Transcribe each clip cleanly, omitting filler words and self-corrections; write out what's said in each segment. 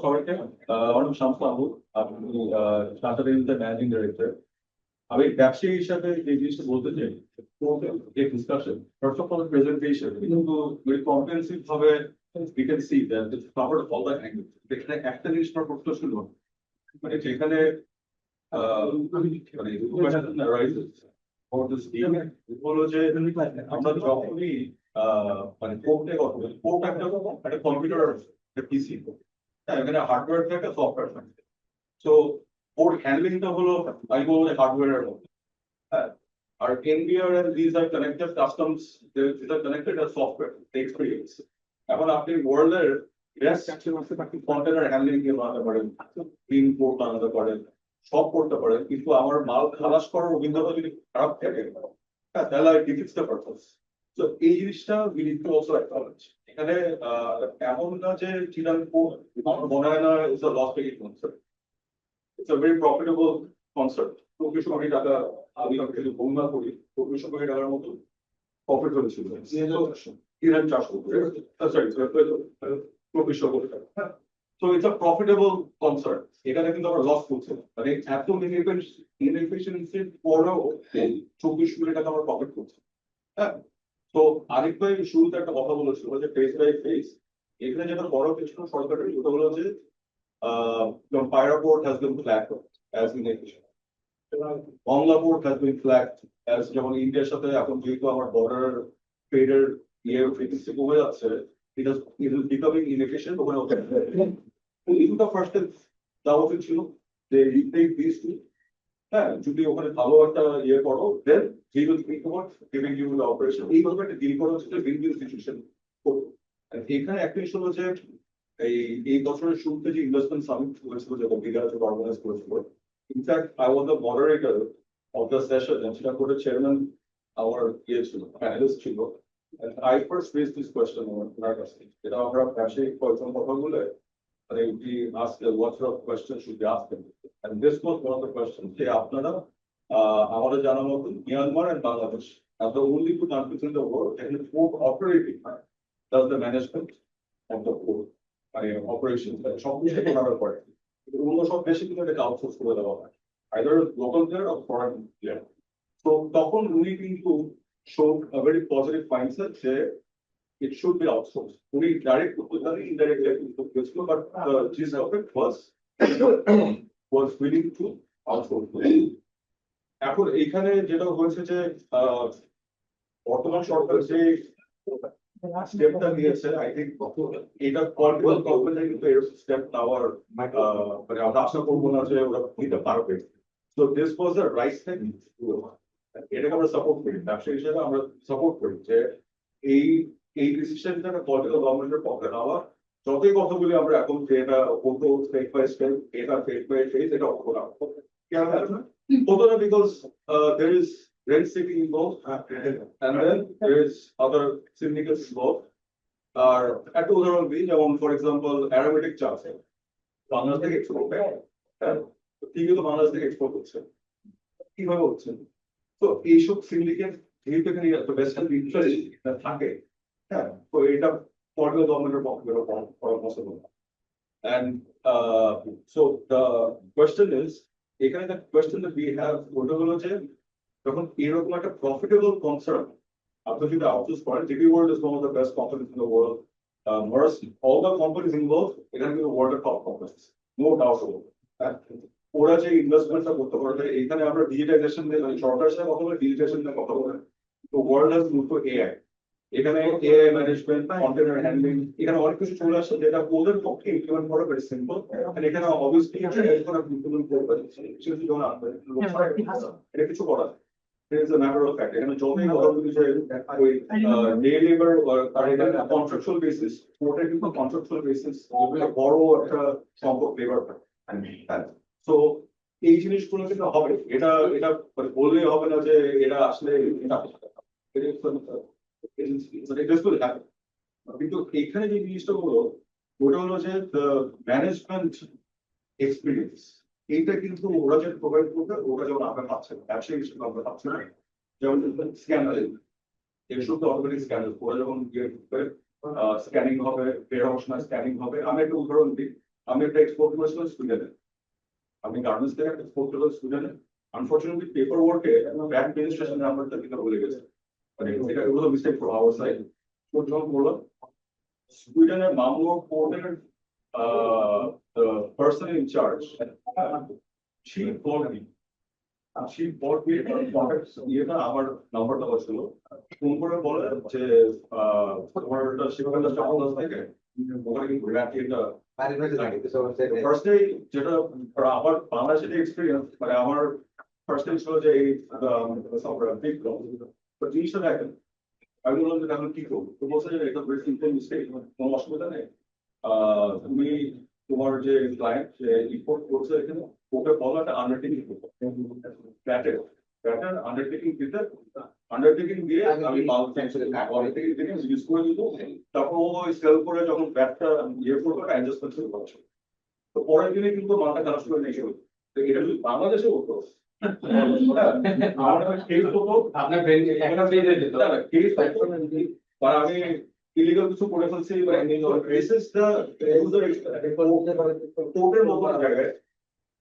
সবাইকে আমার নাম শামসুল আবু। আপনি টাটা রেলওয়ের ম্যানেজিং ডিরেক্টর। আমি ব্যবসায়ী হিসাবে যে জিনিসটা বলতে চাই, যে discussion first of all presentation কিন্তু ভেরি কম্প্রিহেন্সিভ ভাবে we can see that it's covered all the angles. এখানে একটা জিনিস আমার প্রশ্ন ছিল, মানে যেখানে মানে question arises for this deal হলো যে আমরা যখনই মানে কোর্টে কথা বলি, কোর্ট একটা কম্পিউটার একটা পিসি, হ্যাঁ এখানে হার্ডওয়্যার থাকে সফটওয়্যার থাকে। সো কোর্ট হ্যান্ডলিংটা হলো আমি বলবো হার্ডওয়্যারের মধ্যে, হ্যাঁ। আর NBR and this are connected customs, this are connected as software experience. এখন আপনি ওয়ার্ল্ডের বেস্ট কন্টেনার হ্যান্ডলিং দিয়ে বানাতে পারেন, ক্লিন কোড বানাতে পারেন, সব করতে পারেন, কিন্তু আমার মাল খালাস করার অভিজ্ঞতা যদি খারাপ থাকে, হ্যাঁ তাহলে ডিফিটস দ্য পারপাস। তো এই জিনিসটা we need to also acknowledge. এখানে এমন না যে চিরাং আমার মনে হয় না it's a loss making concept, it's a very profitable concept. ২৪০০ কোটি টাকা আমি যদি গণনা করি, ২৪০০ কোটি টাকার মতো প্রফিট হয়েছিল হিরান চাষ করতে, সরি ২৪০০ কোটি টাকা, হ্যাঁ। So it's a profitable concern. এখানে কিন্তু আমরা লস করছি না, মানে এত ইনএফিশিয়েন্সি পরেও ২৪ কোটি টাকা আমরা প্রফিট করছি, হ্যাঁ। তো আরিফ ভাই শুরুতে একটা কথা বলেছিল যে ফেস বাই ফেস, এখানে যেটা বড় কিছু সরকারের কথা হলো যে পায়রা port has been flagged as inefficient, Bangla port has been flagged as, যেমন ইন্ডিয়ার সাথে এখন যেহেতু আমার বর্ডার ট্রেডের ফ্রিকোয়েন্সি কমে যাচ্ছে, it is becoming inefficient ওখানে ওখানে। এইটা ফার্স্ট দেওয়া উচিত ছিল যে রিপ্লেস দিস টু, হ্যাঁ যদি ওখানে ভালো একটা ইয়ে করো, then he will think about giving you the operation. এইভাবে একটা ডিল করা হচ্ছে উইন উইন সিচুয়েশন। এখানে একটা ইস্যু হলো যে এই বছরের শুরুতে যে ইনভেস্টমেন্ট সামিট হয়েছিল, যেটা বিগার অর্গানাইজ করেছিল, in fact I was the moderator of the session, সেটা করে চেয়ারম্যান আমার ইয়ে ছিল, প্যানেলিস্ট ছিল। And I first raised this question on our customers. That our actually, for example, we asked what sort of questions should be asked them. And this was one of the questions. Hey, Apnara, our Myanmar and Bangladesh are the only two countries in the world that the port operating does the management of the port operations. Basically, outsource either local player or foreign player. So, we need to show a very positive mindset that it should be outsourced. We direct indirect but the gist of it was willing to outsource. এখন এখানে যেটা হয়েছে যে বর্তমান সরকার যে স্টেপটা নিয়েছে, I think এটা পলিটিক্যাল গভর্নমেন্টের কিন্তু এর স্টেপ নেওয়ার মানে আমরা আশা করবো না যে ওরা নিতে পারবে। So this was the right step. এটাকে আমরা সাপোর্ট করি, ব্যবসায়ী হিসেবে আমরা সাপোর্ট করি যে এই এই ডিসিশনটা পলিটিক্যাল গভর্নমেন্টের পক্ষে নেওয়া। যতই কথা বলি আমরা এখন যে এটা হতো স্টেপ বাই স্টেপ, এটা ফেজ বাই ফেজ, এটা হতো না কেন হতো না, because there is rent seeking involved and then there is other syndicates involved. আর একটা উদাহরণ দিই, যেমন ফর এক্সাম্পল অ্যারোমেটিক চা বাংলাদেশ থেকে এক্সপোর্ট, হ্যাঁ ঠিকই তো বাংলাদেশ থেকে এক্সপোর্ট হচ্ছে, কিভাবে হচ্ছে? তো এইসব সিন্ডিকেট যেহেতু এখানে ওয়েস্টার্ন ইন্টারেস্ট থাকে, হ্যাঁ, তো এটা পলিটিক্যাল গভর্নমেন্টের পক্ষে করা possible. And so the question is, এখানে the question that we have ওটা হলো যে যখন এরকম একটা প্রফিটেবল কনসার্ন আপনি যদি আউটসোর্স করেন, DP World is one of the best companies in the world. All the companies involved, এখানে কিন্তু ওয়ার্ল্ডের top companies, no doubt about it. ওরা যে ইনভেস্টমেন্টটা করতে পারে, এখানে আমরা ডিজিটাইজেশন নিয়ে সরকারের সাথে কথা বলে, ডিজিটাইজেশন নিয়ে কথা বলে, তো world has move to AI. এখানে এআই ম্যানেজমেন্ট, কন্টেনার হ্যান্ডলিং, এখানে অনেক কিছু চলে আসছে যেটা ওদের পক্ষে ইমপ্লিমেন্ট করা ভেরি সিম্পল। আর এখানে অবভিয়াসলি ইমপ্লিমেন্ট করবে সেটা যখন আসবে এটা কিছু করা is a matter of fact. এখানে যতই কথা বলি যে ওই ডে লেবার আর এটা কন্ট্রাকচুয়াল বেসিস, ওটা কিন্তু কন্ট্রাকচুয়াল বেসিস বড় একটা সম্পদ লেবার। তো এই জিনিসগুলো কিন্তু হবে, এটা এটা বললে হবে না যে এটা আসলে কিন্তু এখানে যে জিনিসটা হলো ওটা হলো যে ম্যানেজমেন্ট এক্সপিরিয়েন্স, এইটা কিন্তু ওরা যে প্রোভাইড করবে ওরা যেমন আমরা পাচ্ছে না, ব্যবসায়ী হিসেবে আমরা পাচ্ছি না। যেমন স্ক্যানার, এসব তো অটোমেটিক স্ক্যানার, ওরা যখন স্ক্যানিং হবে, বের হওয়ার সময় স্ক্যানিং হবে। আমি একটা উদাহরণ দিই, আমি একটা এক্সপোর্ট করেছিলাম সুইডেনে, আমি গার্মেন্টস থেকে একটা এক্সপোর্ট করেছিলাম সুইডেনে। আনফর্চুনেটলি পেপার ওয়ার্কে ব্যাংক রেজিস্ট্রেশন নাম্বারটা দিতে ভুলে গেছে, মানে এটা এগুলো মিস্টেক ফর আওয়ার সাইড। তো যখন বললাম সুইডেনের মামলো কোর্টের person in charge, she called me. She called me, ইয়েটা আমার নাম্বারটা ছিল, ফোন করে বলে যে তোমার একটা শিক্ষকতা চাপল থেকে ওখানে কিন্তু এটা ফার্স্টে যেটা আমার বাংলাদেশের এক্সপিরিয়েন্স, মানে আমার ফার্স্ট টাইম ছিল যে এই বিগ তো জিনিসটা দেখেন। আমি বললাম যে এখন কি করবো, তো বলছে যে এটা ভেরি সিম্পল মিস্টেক, কোনো অসুবিধা নেই। তুমি তোমার যে ক্লায়েন্ট যে ইম্পোর্ট করছে এখানে, ওকে বলো একটা আন্ডারটেকিং করতে, প্যাটার্ন আন্ডারটেকিং দিতে, আন্ডারটেকিং দিয়ে আমি মাল আন্ডারটেকিং দিয়ে ইউজ করে দিব, তারপর ও সেল করে যখন ব্যাটটা ইয়ে করবে অ্যাডজাস্টমেন্ট শুরু করছে। তো পরের দিনে কিন্তু মালটা কালেক্ট করে নিয়ে গেল। তো এটা যদি বাংলাদেশে হতো, আমার কেস হতো, আপনার ব্রেন একটা পেজ দিত কেস আর আমি ইলিগাল কিছু করে ফেলছি, বেসিস দা ইউজার কোর্টের মতো জায়গায়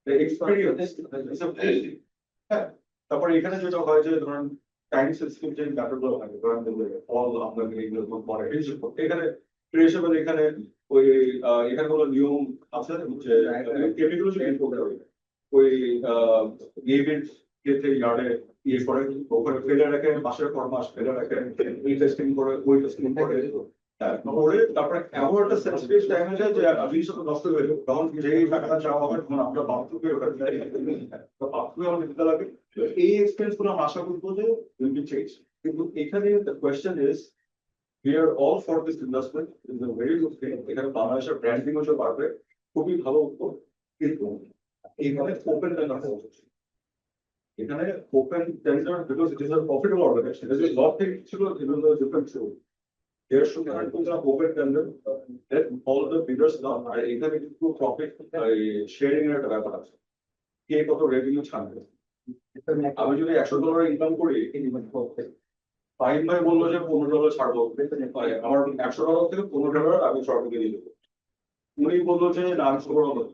এক্সপেরিয়েন্স। হ্যাঁ, তারপরে এখানে যেটা হয় যে ধরুন টাইম সেন্সিটিভ যে ব্যাপারগুলো থাকে, ধরেন ফল আপনাকে এগুলো পরে এখানে ট্রেসেবল, এখানে ওই এখানে কোনো নিয়ম আছে যে কেমিক্যাল ইম্পোর্ট করে ওই গেভিট ক্ষেত্রে ইয়ার্ডে ইয়ে করে ওখানে ফেলে রাখে, মাসের পর মাস ফেলে রাখে, এই টেস্টিং করে ওই টেস্টিং করে করে তারপরে এমন একটা সেন্সিটিভ টাইমে যায় যে জিনিসটা তো নষ্ট হয়ে যাবে, তখন যেই টাকাটা চাওয়া হবে তখন আমরা বাথরুমে বাথরুমে আমাদের দিতে লাগে। এই এক্সপেরিয়েন্স গুলো আমরা আশা করবো যে উইল বি চেঞ্জ। কিন্তু এখানে the question is we are all for this investment, is a very good thing, এখানে বাংলাদেশের ব্র্যান্ডিং হচ্ছে বাড়বে, খুবই ভালো উত্তর। কিন্তু এখানে ওপেন টেন্ডার হচ্ছে, এখানে open tender because it is a profitable organization, it is not ছিল it was a different show. There should have been an open tender, let all the bidders know, আর এখানে কিন্তু প্রফিট শেয়ারিং এর একটা ব্যাপার আছে, কে কত রেভিনিউ ছাড়বে। আমি যদি $100 ইনকাম করি, ফাইন ভাই বললো যে $15 ছাড়বো, আমার $100 থেকে $15 আমি সরকারকে দিয়ে দেবো। উনি বললো যে না আমি $16,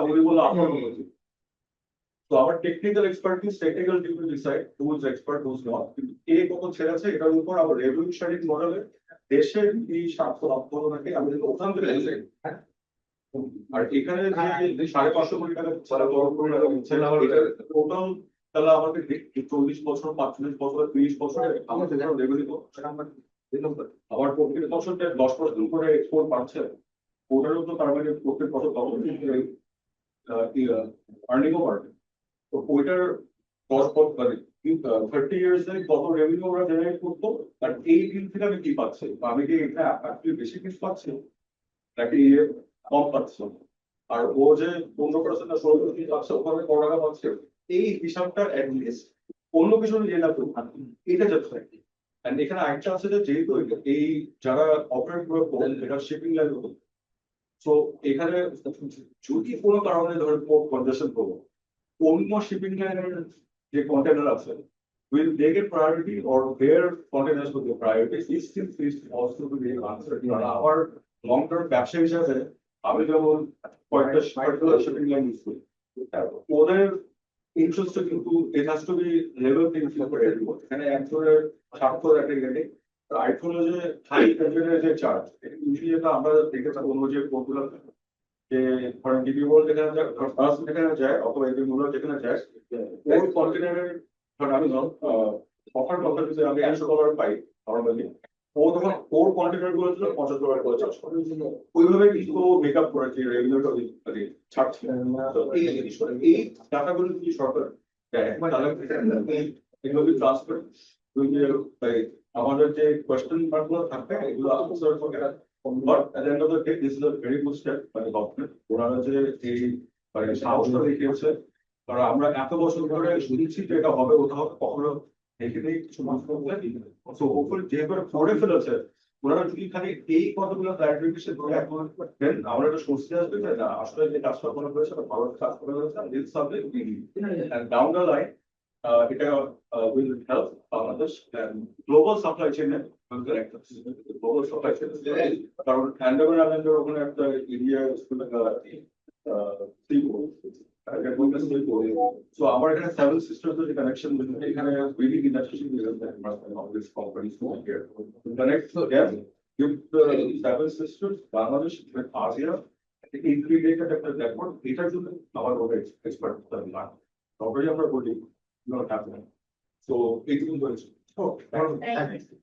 উনি বললো $18। তো আমার technical expertise, technical team will decide who is expert, who is not, কিন্তু কে কত ছেড়েছে এটার উপর আবার রেভলিউশনারি মডেলে দেশের এই স্বার্থ লক্ষ্য থাকে, আমি যদি ওখান থেকে ডিসাইড। আর এখানে যে 550 কোটি টাকা টোটাল, তাহলে আমাকে 40 বছর, 45 বছর, 30 বছরে আমার রেভিনিউ আবার প্রত্যেক বছর 10% করে এক্সপোর্ট বাড়ছে, ওটারও তো তার মানে প্রত্যেক বছর আর্নিংও বাড়বে। তো ওইটার 30 ইয়ার্স এ কত রেভিনিউ ওরা জেনারেট করতো, আর এই দিন থেকে আমি কি পাচ্ছি, আমি কি এটা অ্যাকচুয়ালি বেশি কিছু পাচ্ছি নাকি কম পাচ্ছি, আর ও যে 15% না 16% পাচ্ছে ওখানে কত টাকা পাচ্ছে, এই হিসাবটা অ্যাটলিস্ট অন্য কিছু নিয়ে না তো এটা যাচ্ছে। এন্ড এখানে আরেকটা আছে যে যেহেতু এই যারা অপারেট করে এটা শিপিং লাইন, সো এখানে যদি কোনো কারণে ধরে পোর্ট কনজেশন করবো, অন্য শিপিং লাইনের যে কন্টেনার আছে will they get priority or their containers will get priority? These things is also to be answered. Our long term ব্যবসা হিসাবে আমি যেমন কয়েকটা শিপিং লাইন ইউজ করি, ওদের ইন্টারেস্ট কিন্তু it has to be level playing field for everyone. এখানে একজনের স্বার্থর একটা গেটে আইফোন যে হাই কন্টেনারের যে চার্জ, ইউজুয়ালি এটা আমরা দেখেছি অন্য যে পোর্টগুলো যে ধরেন ডিবি ওয়ার্ল্ড যেখানে যায়, ফার্স্ট যেখানে যায় অথবা এপি মূল্য যেখানে যায়, ওই কন্টেনারের ধরেন আমি অফার কথা যদি আমি $100 পাই নর্মালি, ও তখন ওর কন্টেনার গুলো ছিল $50 করে চার্জ করে, ওইভাবে কিন্তু মেকআপ করেছে রেগুলার ছাড়ছে। এই ডাটাগুলো যদি সরকার দেয় তাহলে এগুলো ট্রান্সফার আমাদের যে কোয়েশ্চেন মার্ক গুলো থাকবে এগুলো আনসার করে। But at the end of the day, this is a very good step by the government. ওনারা যে এই মানে সাহসটা দেখিয়েছে, কারণ আমরা এত বছর ধরে শুনছি যে এটা হবে ওটা হবে, কখনো দেখে কিছু মানুষ যেহেতু পড়ে ফেলেছে, ওনারা যদি খালি এই কতগুলো ক্লারিফিকেশন করে দেন আমরা একটা স্বস্তি আসবে যে না আসলে যে কাজটা করা হয়েছে ভালো কাজ করা হয়েছে, ডাউন দ্য লাইন এটা will help Bangladesh and global supply chain A global supply chain কারণ আন্ডামান আইল্যান্ডের ওখানে একটা এরিয়া So আমার এখানে seven sisters এর connection এখানে really international of this companies here. Connect them, give the seven sisters Bangladesh with Asia. Integrated একটা network এটার জন্য আমার ওটা expert না তবেই আমরা বলি not happening. So it's going to. Oh, Thank you.